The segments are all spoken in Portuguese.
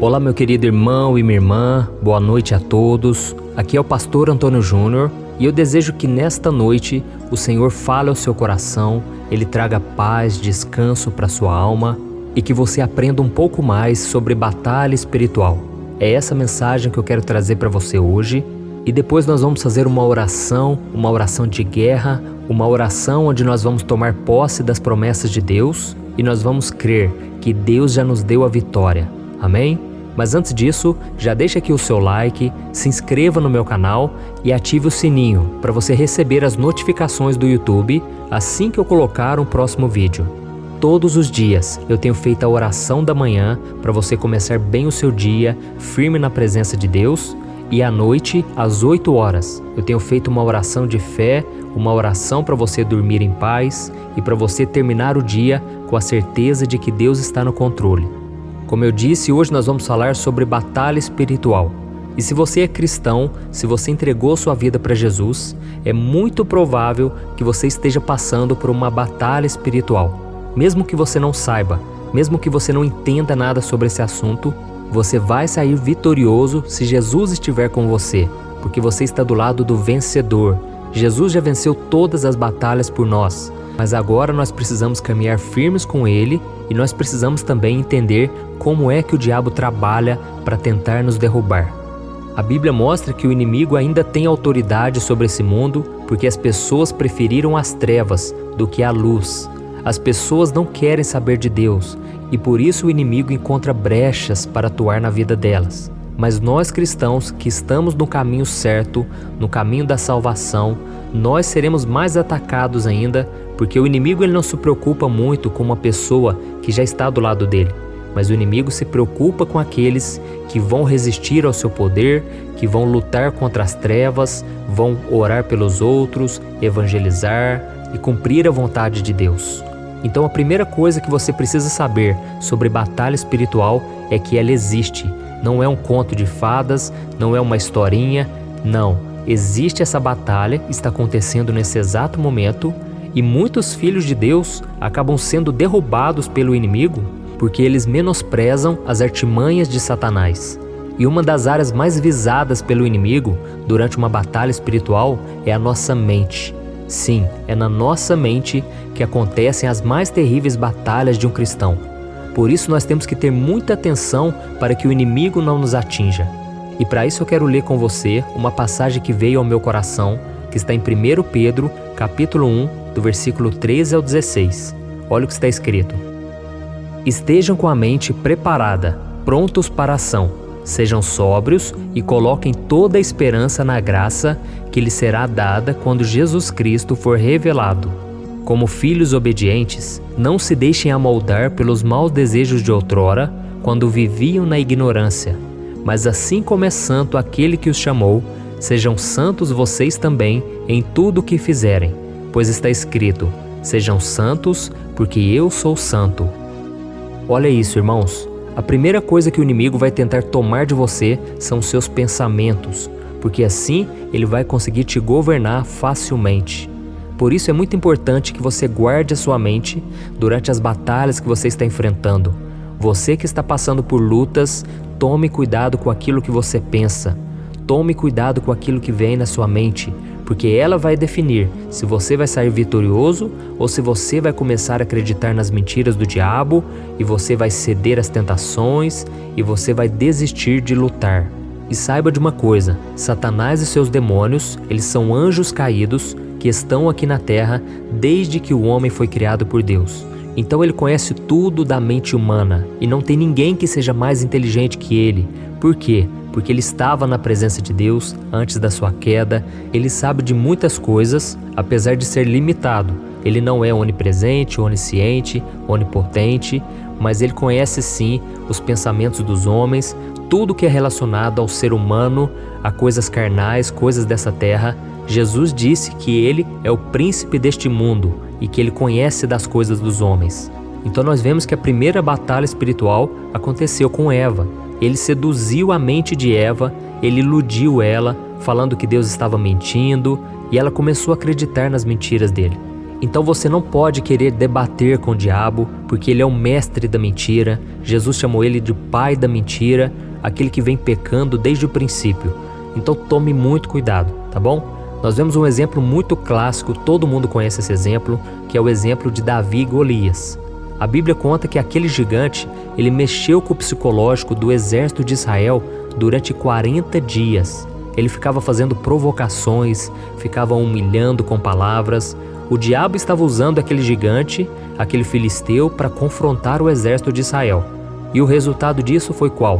Olá, meu querido irmão e minha irmã, boa noite a todos. Aqui é o pastor Antônio Júnior e eu desejo que nesta noite o Senhor fale ao seu coração, Ele traga paz, descanso para sua alma e que você aprenda um pouco mais sobre batalha espiritual. É essa mensagem que eu quero trazer para você hoje e depois nós vamos fazer uma oração de guerra, uma oração onde nós vamos tomar posse das promessas de Deus e nós vamos crer que Deus já nos deu a vitória. Amém? Mas antes disso, já deixa aqui o seu like, se inscreva no meu canal e ative o sininho para você receber as notificações do YouTube assim que eu colocar um próximo vídeo. Todos os dias eu tenho feito a oração da manhã para você começar bem o seu dia, firme na presença de Deus, e à noite, às 8 horas, eu tenho feito uma oração de fé, uma oração para você dormir em paz e para você terminar o dia com a certeza de que Deus está no controle. Como eu disse, hoje nós vamos falar sobre batalha espiritual. E se você é cristão, se você entregou sua vida para Jesus, é muito provável que você esteja passando por uma batalha espiritual. Mesmo que você não saiba, mesmo que você não entenda nada sobre esse assunto, você vai sair vitorioso se Jesus estiver com você, porque você está do lado do vencedor. Jesus já venceu todas as batalhas por nós, mas agora nós precisamos caminhar firmes com Ele e nós precisamos também entender como é que o diabo trabalha para tentar nos derrubar. A Bíblia mostra que o inimigo ainda tem autoridade sobre esse mundo porque as pessoas preferiram as trevas do que a luz. As pessoas não querem saber de Deus e por isso o inimigo encontra brechas para atuar na vida delas. Mas nós cristãos que estamos no caminho certo, no caminho da salvação, nós seremos mais atacados ainda, porque o inimigo ele não se preocupa muito com uma pessoa que já está do lado dele, mas o inimigo se preocupa com aqueles que vão resistir ao seu poder, que vão lutar contra as trevas, vão orar pelos outros, evangelizar e cumprir a vontade de Deus. Então a primeira coisa que você precisa saber sobre batalha espiritual é que ela existe. Não é um conto de fadas, não é uma historinha, não. Existe essa batalha, está acontecendo nesse exato momento e muitos filhos de Deus acabam sendo derrubados pelo inimigo porque eles menosprezam as artimanhas de Satanás. E uma das áreas mais visadas pelo inimigo durante uma batalha espiritual é a nossa mente. Sim, é na nossa mente que acontecem as mais terríveis batalhas de um cristão. Por isso nós temos que ter muita atenção para que o inimigo não nos atinja. E para isso eu quero ler com você uma passagem que veio ao meu coração, que está em 1 Pedro, capítulo 1, do versículo 13 ao 16. Olha o que está escrito. Estejam com a mente preparada, prontos para a ação. Sejam sóbrios e coloquem toda a esperança na graça que lhes será dada quando Jesus Cristo for revelado. Como filhos obedientes, não se deixem amoldar pelos maus desejos de outrora, quando viviam na ignorância. Mas assim como é santo aquele que os chamou, sejam santos vocês também em tudo o que fizerem. Pois está escrito, sejam santos, porque eu sou santo. Olha isso, irmãos. A primeira coisa que o inimigo vai tentar tomar de você são os seus pensamentos, porque assim ele vai conseguir te governar facilmente. Por isso é muito importante que você guarde a sua mente durante as batalhas que você está enfrentando. Você que está passando por lutas, tome cuidado com aquilo que você pensa. Tome cuidado com aquilo que vem na sua mente, porque ela vai definir se você vai sair vitorioso ou se você vai começar a acreditar nas mentiras do diabo e você vai ceder às tentações e você vai desistir de lutar. E saiba de uma coisa, Satanás e seus demônios, eles são anjos caídos que estão aqui na terra desde que o homem foi criado por Deus. Então ele conhece tudo da mente humana e não tem ninguém que seja mais inteligente que ele. Por quê? Porque ele estava na presença de Deus antes da sua queda, ele sabe de muitas coisas, apesar de ser limitado. Ele não é onipresente, onisciente, onipotente, mas ele conhece sim os pensamentos dos homens, tudo que é relacionado ao ser humano, a coisas carnais, coisas dessa terra. Jesus disse que ele é o príncipe deste mundo e que ele conhece das coisas dos homens. Então nós vemos que a primeira batalha espiritual aconteceu com Eva. Ele seduziu a mente de Eva, ele iludiu ela, falando que Deus estava mentindo, e ela começou a acreditar nas mentiras dele. Então você não pode querer debater com o diabo, porque ele é o mestre da mentira. Jesus chamou ele de pai da mentira, aquele que vem pecando desde o princípio. Então tome muito cuidado, tá bom? Nós vemos um exemplo muito clássico, todo mundo conhece esse exemplo, que é o exemplo de Davi e Golias. A Bíblia conta que aquele gigante, ele mexeu com o psicológico do exército de Israel durante 40 dias. Ele ficava fazendo provocações, ficava humilhando com palavras. O diabo estava usando aquele gigante, aquele filisteu, para confrontar o exército de Israel. E o resultado disso foi qual?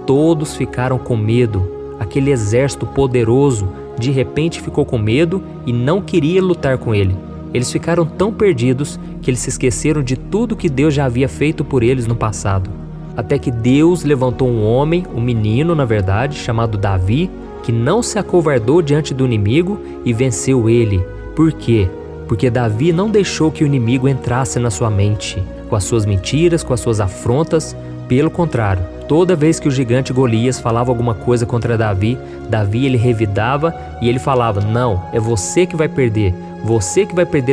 Todos ficaram com medo. Aquele exército poderoso, de repente ficou com medo e não queria lutar com ele. Eles ficaram tão perdidos que eles se esqueceram de tudo que Deus já havia feito por eles no passado. Até que Deus levantou um homem, um menino na verdade, chamado Davi, que não se acovardou diante do inimigo e venceu ele. Por quê? Porque Davi não deixou que o inimigo entrasse na sua mente, com as suas mentiras, com as suas afrontas. Pelo contrário, toda vez que o gigante Golias falava alguma coisa contra Davi, ele revidava e ele falava: não, é você que vai perder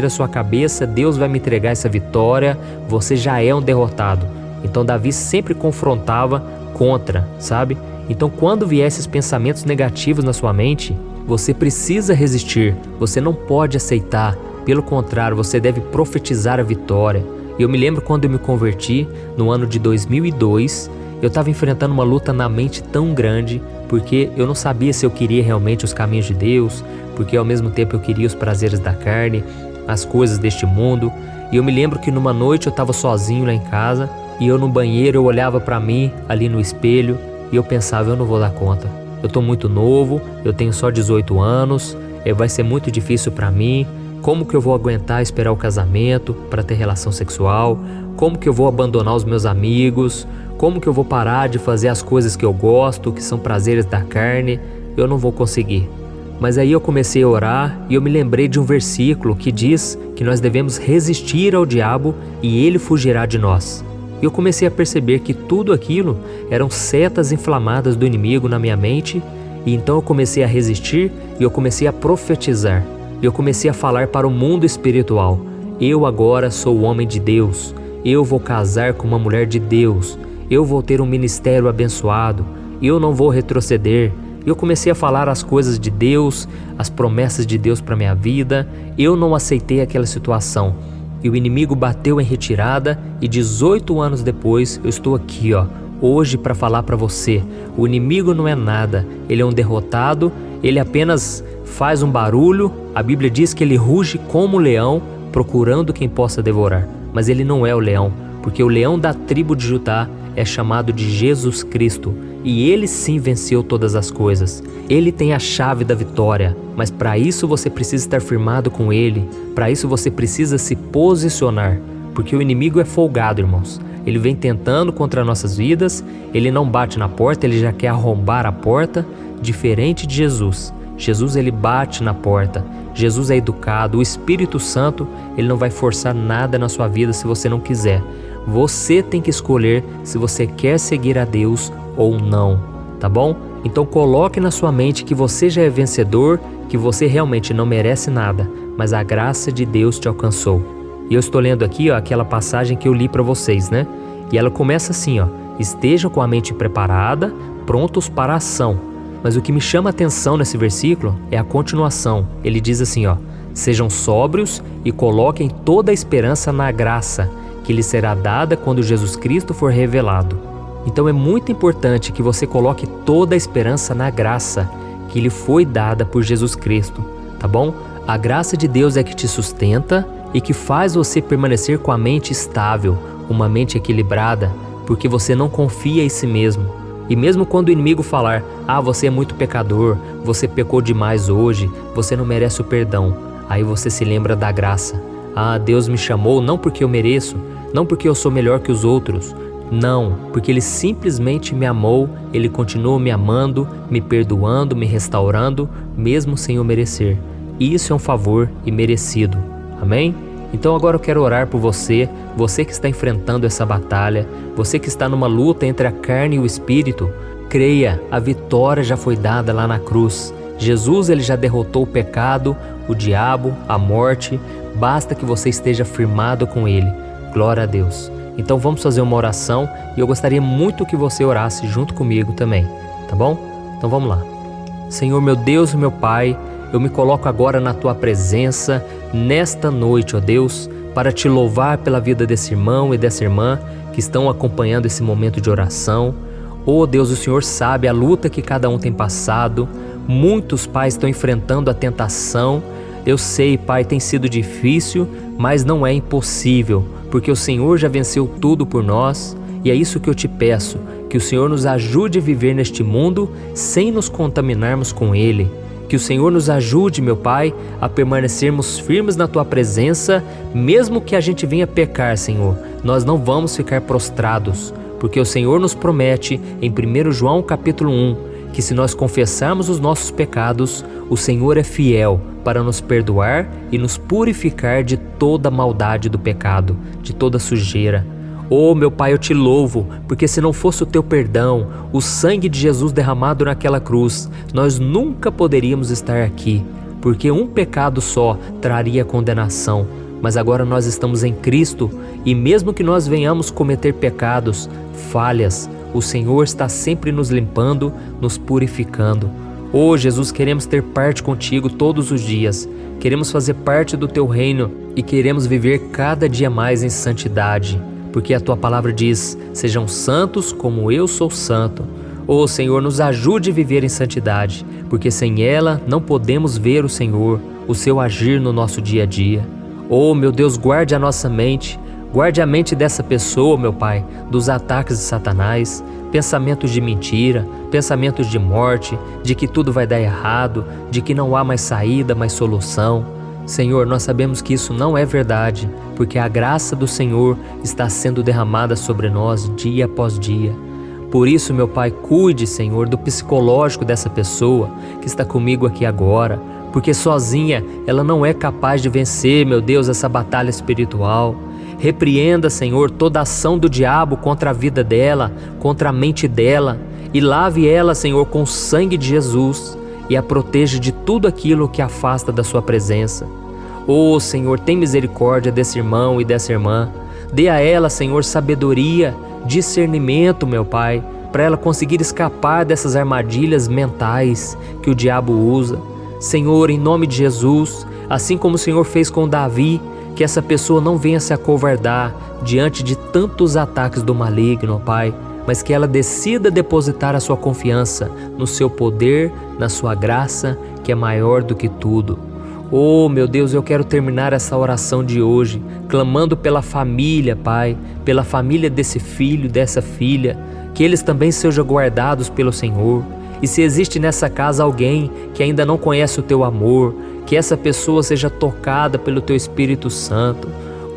a sua cabeça, Deus vai me entregar essa vitória, você já é um derrotado. Então Davi sempre confrontava contra, sabe? Então quando vier esses pensamentos negativos na sua mente, você precisa resistir, você não pode aceitar, pelo contrário, você deve profetizar a vitória. Eu me lembro quando eu me converti, no ano de 2002, eu estava enfrentando uma luta na mente tão grande, porque eu não sabia se eu queria realmente os caminhos de Deus, porque ao mesmo tempo eu queria os prazeres da carne, as coisas deste mundo. E eu me lembro que numa noite eu estava sozinho lá em casa, e eu no banheiro eu olhava para mim ali no espelho, e eu pensava: eu não vou dar conta. Eu tô muito novo, eu tenho só 18 anos, vai ser muito difícil para mim. Como que eu vou aguentar esperar o casamento para ter relação sexual? Como que eu vou abandonar os meus amigos? Como que eu vou parar de fazer as coisas que eu gosto, que são prazeres da carne? Eu não vou conseguir. Mas aí eu comecei a orar e eu me lembrei de um versículo que diz que nós devemos resistir ao diabo e ele fugirá de nós. E eu comecei a perceber que tudo aquilo eram setas inflamadas do inimigo na minha mente, e então eu comecei a resistir e eu comecei a profetizar. Eu comecei a falar para o mundo espiritual: eu agora sou o homem de Deus, eu vou casar com uma mulher de Deus, eu vou ter um ministério abençoado, eu não vou retroceder. Eu comecei a falar as coisas de Deus, as promessas de Deus para minha vida. Eu não aceitei aquela situação. E o inimigo bateu em retirada e 18 anos depois eu estou aqui, hoje para falar para você. O inimigo não é nada, ele é um derrotado, ele apenas faz um barulho. A Bíblia diz que ele ruge como um leão, procurando quem possa devorar. Mas ele não é o leão, porque o leão da tribo de Judá é chamado de Jesus Cristo. E ele sim venceu todas as coisas. Ele tem a chave da vitória, mas para isso você precisa estar firmado com ele. Para isso você precisa se posicionar, porque o inimigo é folgado, irmãos. Ele vem tentando contra nossas vidas, ele não bate na porta, ele já quer arrombar a porta, diferente de Jesus. Jesus, ele bate na porta. Jesus é educado. O Espírito Santo, ele não vai forçar nada na sua vida se você não quiser. Você tem que escolher se você quer seguir a Deus ou não, tá bom? Então coloque na sua mente que você já é vencedor, que você realmente não merece nada, mas a graça de Deus te alcançou. E eu estou lendo aqui, aquela passagem que eu li para vocês, né? E ela começa assim, estejam com a mente preparada, prontos para a ação. Mas o que me chama a atenção nesse versículo é a continuação. Ele diz assim, sejam sóbrios e coloquem toda a esperança na graça que lhe será dada quando Jesus Cristo for revelado. Então é muito importante que você coloque toda a esperança na graça que lhe foi dada por Jesus Cristo, tá bom? A graça de Deus é que te sustenta e que faz você permanecer com a mente estável, uma mente equilibrada, porque você não confia em si mesmo. E mesmo quando o inimigo falar, você é muito pecador, você pecou demais hoje, você não merece o perdão, aí você se lembra da graça. Deus me chamou não porque eu mereço, não porque eu sou melhor que os outros, não, porque Ele simplesmente me amou, Ele continua me amando, me perdoando, me restaurando, mesmo sem eu merecer. Isso é um favor imerecido, amém? Então agora eu quero orar por você, você que está enfrentando essa batalha, você que está numa luta entre a carne e o espírito. Creia, a vitória já foi dada lá na cruz. Jesus, ele já derrotou o pecado, o diabo, a morte. basta que você esteja firmado com Ele. Glória a Deus. Então vamos fazer uma oração e eu gostaria muito que você orasse junto comigo também, tá bom? Então vamos lá. Senhor meu Deus e meu Pai, eu me coloco agora na Tua presença, nesta noite, ó Deus, para Te louvar pela vida desse irmão e dessa irmã que estão acompanhando esse momento de oração. Ó Deus, o Senhor sabe a luta que cada um tem passado. Muitos pais estão enfrentando a tentação. Eu sei, Pai, tem sido difícil, mas não é impossível, porque o Senhor já venceu tudo por nós. E é isso que eu te peço, que o Senhor nos ajude a viver neste mundo sem nos contaminarmos com Ele. Que o Senhor nos ajude, meu Pai, a permanecermos firmes na Tua presença, mesmo que a gente venha pecar, Senhor. Nós não vamos ficar prostrados, porque o Senhor nos promete em 1 João capítulo 1, que se nós confessarmos os nossos pecados, o Senhor é fiel para nos perdoar e nos purificar de toda maldade do pecado, de toda sujeira. Oh, meu Pai, eu te louvo, porque se não fosse o Teu perdão, o sangue de Jesus derramado naquela cruz, nós nunca poderíamos estar aqui, porque um pecado só traria condenação. Mas agora nós estamos em Cristo e mesmo que nós venhamos cometer pecados, falhas, o Senhor está sempre nos limpando, nos purificando. Oh, Jesus, queremos ter parte contigo todos os dias. Queremos fazer parte do Teu reino e queremos viver cada dia mais em santidade. Porque a Tua palavra diz, sejam santos como eu sou santo. Ó Senhor, nos ajude a viver em santidade, porque sem ela não podemos ver o Senhor, o Seu agir no nosso dia a dia. Ó meu Deus, guarde a nossa mente, guarde a mente dessa pessoa, meu Pai, dos ataques de Satanás, pensamentos de mentira, pensamentos de morte, de que tudo vai dar errado, de que não há mais saída, mais solução. Senhor, nós sabemos que isso não é verdade, porque a graça do Senhor está sendo derramada sobre nós dia após dia. Por isso, meu Pai, cuide, Senhor, do psicológico dessa pessoa que está comigo aqui agora, porque sozinha ela não é capaz de vencer, meu Deus, essa batalha espiritual. Repreenda, Senhor, toda ação do diabo contra a vida dela, contra a mente dela, e lave ela, Senhor, com o sangue de Jesus, e a proteja de tudo aquilo que afasta da Sua presença. Oh, Senhor, tem misericórdia desse irmão e dessa irmã. Dê a ela, Senhor, sabedoria, discernimento, meu Pai, para ela conseguir escapar dessas armadilhas mentais que o diabo usa. Senhor, em nome de Jesus, assim como o Senhor fez com Davi, que essa pessoa não venha se acovardar diante de tantos ataques do maligno, Pai, mas que ela decida depositar a sua confiança no Seu poder, na Sua graça, que é maior do que tudo. Oh, meu Deus, eu quero terminar essa oração de hoje, clamando pela família, Pai, pela família desse filho, dessa filha, que eles também sejam guardados pelo Senhor. E se existe nessa casa alguém que ainda não conhece o Teu amor, que essa pessoa seja tocada pelo Teu Espírito Santo.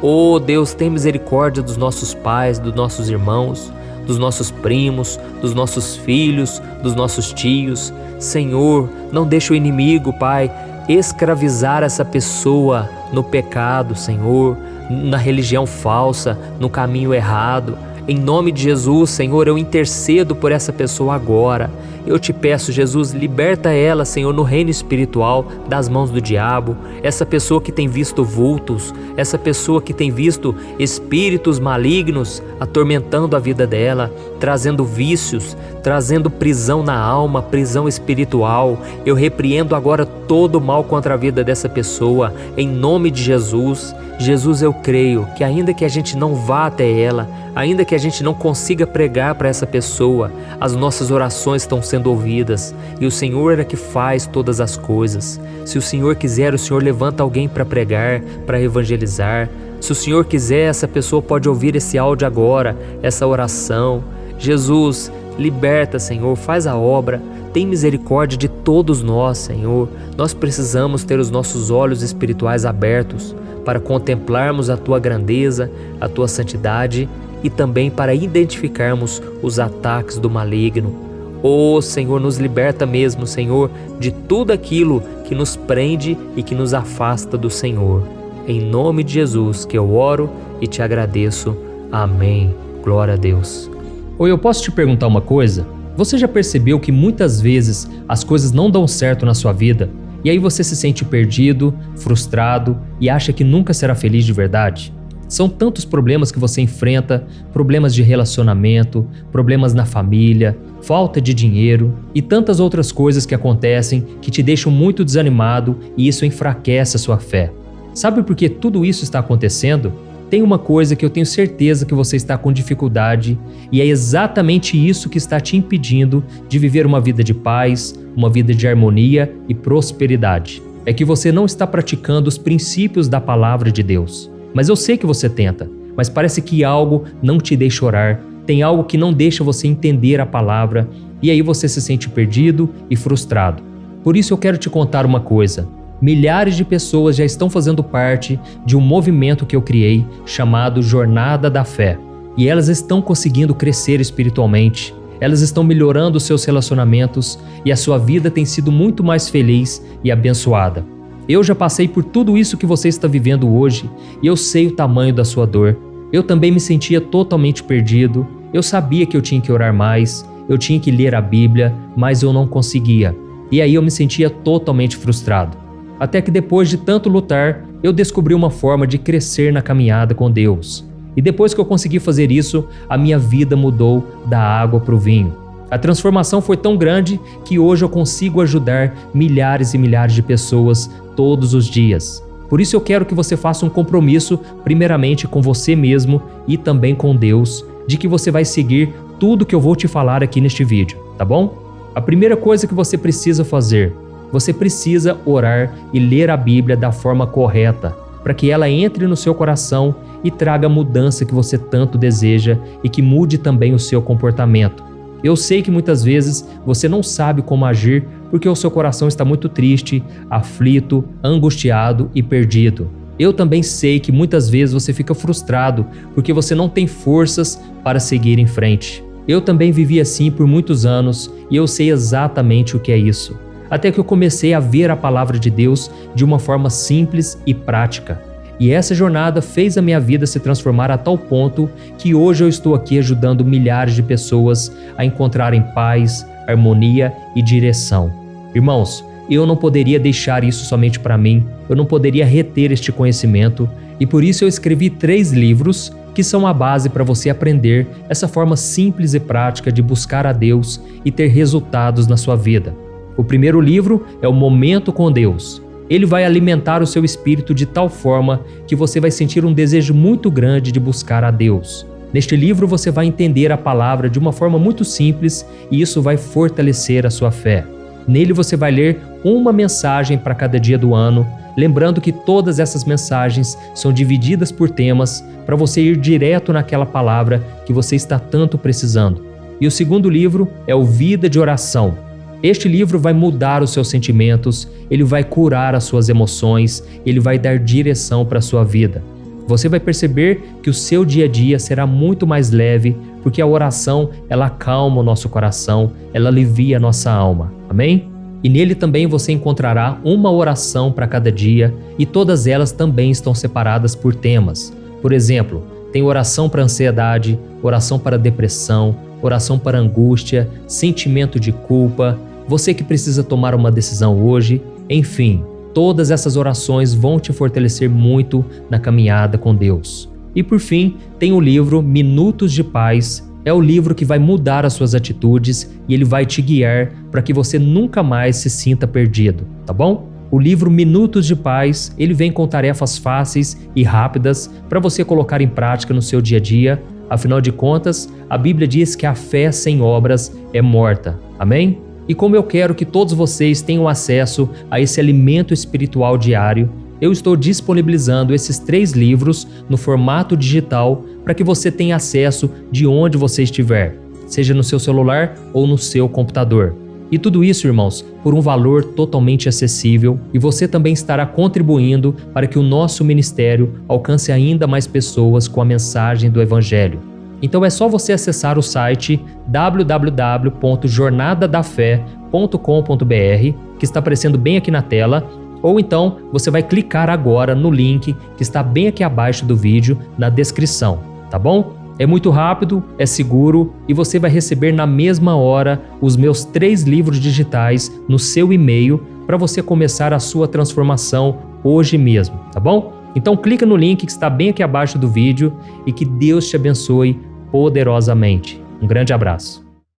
Oh, Deus, tem misericórdia dos nossos pais, dos nossos irmãos, dos nossos primos, dos nossos filhos, dos nossos tios. Senhor, não deixe o inimigo, Pai, escravizar essa pessoa no pecado, Senhor, na religião falsa, no caminho errado. Em nome de Jesus, Senhor, eu intercedo por essa pessoa agora. Eu te peço, Jesus, liberta ela, Senhor, no reino espiritual, das mãos do diabo. Essa pessoa que tem visto vultos, essa pessoa que tem visto espíritos malignos atormentando a vida dela, trazendo vícios, trazendo prisão na alma, prisão espiritual. Eu repreendo agora todo o mal contra a vida dessa pessoa, em nome de Jesus. Jesus, eu creio que ainda que a gente não vá até ela, ainda que a gente não consiga pregar para essa pessoa, as nossas orações estão sendo ouvidas e o Senhor é que faz todas as coisas. Se o Senhor quiser, o Senhor levanta alguém para pregar, para evangelizar. Se o Senhor quiser, essa pessoa pode ouvir esse áudio agora, essa oração. Jesus, liberta, Senhor, faz a obra. Tem misericórdia de todos nós, Senhor. Nós precisamos ter os nossos olhos espirituais abertos para contemplarmos a Tua grandeza, a Tua santidade e também para identificarmos os ataques do maligno. Oh, Senhor, nos liberta mesmo, Senhor, de tudo aquilo que nos prende e que nos afasta do Senhor. Em nome de Jesus que eu oro e te agradeço. Amém. Glória a Deus. Oi, eu posso te perguntar uma coisa? Você já percebeu que muitas vezes as coisas não dão certo na sua vida E aí você se sente perdido, frustrado e acha que nunca será feliz de verdade? São tantos problemas que você enfrenta, problemas de relacionamento, problemas na família, falta de dinheiro e tantas outras coisas que acontecem que te deixam muito desanimado e isso enfraquece a sua fé. Sabe por que tudo isso está acontecendo? Tem uma coisa que eu tenho certeza que você está com dificuldade e é exatamente isso que está te impedindo de viver uma vida de paz, uma vida de harmonia e prosperidade. É que você não está praticando os princípios da palavra de Deus. Mas eu sei que você tenta, mas parece que algo não te deixa orar, tem algo que não deixa você entender a palavra e aí você se sente perdido e frustrado. Por isso eu quero te contar uma coisa. Milhares de pessoas já estão fazendo parte de um movimento que eu criei chamado Jornada da Fé. E elas estão conseguindo crescer espiritualmente, elas estão melhorando seus relacionamentos e a sua vida tem sido muito mais feliz e abençoada. Eu já passei por tudo isso que você está vivendo hoje e eu sei o tamanho da sua dor. Eu também me sentia totalmente perdido, eu sabia que eu tinha que orar mais, eu tinha que ler a Bíblia, mas eu não conseguia. E aí eu me sentia totalmente frustrado. Até que depois de tanto lutar, eu descobri uma forma de crescer na caminhada com Deus. E depois que eu consegui fazer isso, a minha vida mudou da água para o vinho. A transformação foi tão grande que hoje eu consigo ajudar milhares e milhares de pessoas todos os dias. Por isso eu quero que você faça um compromisso, primeiramente com você mesmo e também com Deus, de que você vai seguir tudo que eu vou te falar aqui neste vídeo, tá bom? A primeira coisa que você precisa fazer, você precisa orar e ler a Bíblia da forma correta, para que ela entre no seu coração e traga a mudança que você tanto deseja e que mude também o seu comportamento. Eu sei que muitas vezes você não sabe como agir porque o seu coração está muito triste, aflito, angustiado e perdido. Eu também sei que muitas vezes você fica frustrado porque você não tem forças para seguir em frente. Eu também vivi assim por muitos anos e eu sei exatamente o que é isso. Até que eu comecei a ver a palavra de Deus de uma forma simples e prática. E essa jornada fez a minha vida se transformar a tal ponto que hoje eu estou aqui ajudando milhares de pessoas a encontrarem paz, harmonia e direção. Irmãos, eu não poderia deixar isso somente para mim, eu não poderia reter este conhecimento e por isso eu escrevi 3 livros que são a base para você aprender essa forma simples e prática de buscar a Deus e ter resultados na sua vida. O primeiro livro é o Momento com Deus. Ele vai alimentar o seu espírito de tal forma que você vai sentir um desejo muito grande de buscar a Deus. Neste livro você vai entender a palavra de uma forma muito simples e isso vai fortalecer a sua fé. Nele você vai ler uma mensagem para cada dia do ano, lembrando que todas essas mensagens são divididas por temas para você ir direto naquela palavra que você está tanto precisando. E o segundo livro é o Vida de Oração. Este livro vai mudar os seus sentimentos, ele vai curar as suas emoções, ele vai dar direção para a sua vida. Você vai perceber que o seu dia a dia será muito mais leve, porque a oração, ela acalma o nosso coração, ela alivia a nossa alma. Amém? E nele também você encontrará uma oração para cada dia e todas elas também estão separadas por temas. Por exemplo, tem oração para ansiedade, oração para depressão, oração para angústia, sentimento de culpa, você que precisa tomar uma decisão hoje, enfim, todas essas orações vão te fortalecer muito na caminhada com Deus. E por fim, tem o livro Minutos de Paz, é o livro que vai mudar as suas atitudes e ele vai te guiar para que você nunca mais se sinta perdido, tá bom? O livro Minutos de Paz, ele vem com tarefas fáceis e rápidas para você colocar em prática no seu dia a dia. Afinal de contas, a Bíblia diz que a fé sem obras é morta. Amém? E como eu quero que todos vocês tenham acesso a esse alimento espiritual diário, eu estou disponibilizando esses 3 livros no formato digital para que você tenha acesso de onde você estiver, seja no seu celular ou no seu computador. E tudo isso, irmãos, por um valor totalmente acessível e você também estará contribuindo para que o nosso ministério alcance ainda mais pessoas com a mensagem do Evangelho. Então é só você acessar o site www.jornadadafé.com.br, que está aparecendo bem aqui na tela, ou então você vai clicar agora no link que está bem aqui abaixo do vídeo, na descrição, tá bom? É muito rápido, é seguro e você vai receber na mesma hora os meus 3 livros digitais no seu e-mail para você começar a sua transformação hoje mesmo, tá bom? Então clica no link que está bem aqui abaixo do vídeo e que Deus te abençoe poderosamente. Um grande abraço.